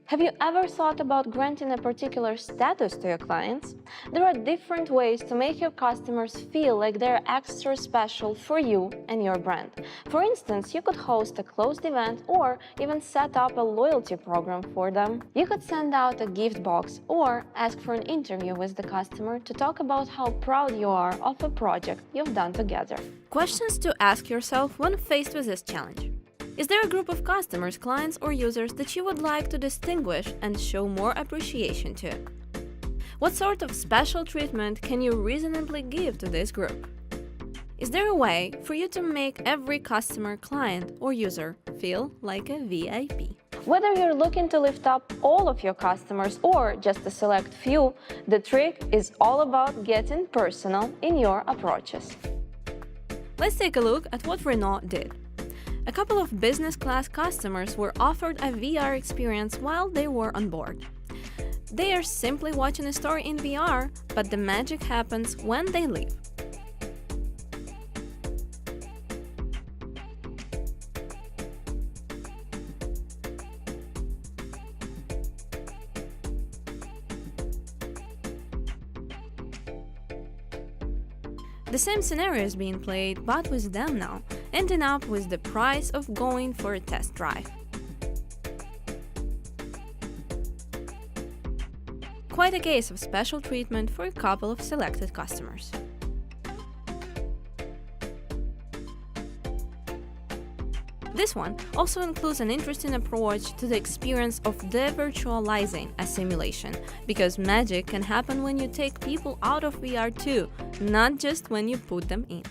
Have you ever thought about granting a particular status to your clients? There are different ways to make your customers feel like they're extra special for you and your brand. For instance, you could host a closed event or even set up a loyalty program for them. You could send out a gift box or ask for an interview with the customer to talk about how proud you are of a project you've done together. Questions to ask yourself when faced with this challenge. Is there a group of customers, clients, or users that you would like to distinguish and show more appreciation to? What sort of special treatment can you reasonably give to this group? Is there a way for you to make every customer, client, or user feel like a VIP? Whether you're looking to lift up all of your customers or just a select few, the trick is all about getting personal in your approaches. Let's take a look at what Renault did. A couple of business-class customers were offered a VR experience while they were on board. They are simply watching a story in VR, but the magic happens when they leave. The same scenario is being played, but with them now, ending up with the price of going for a test drive. Quite a case of special treatment for a couple of selected customers. This one also includes an interesting approach to the experience of de-virtualizing a simulation, because magic can happen when you take people out of VR too, not just when you put them in.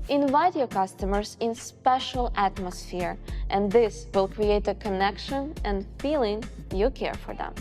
Invite your customers in special atmosphere, and this will create a connection and feeling you care for them.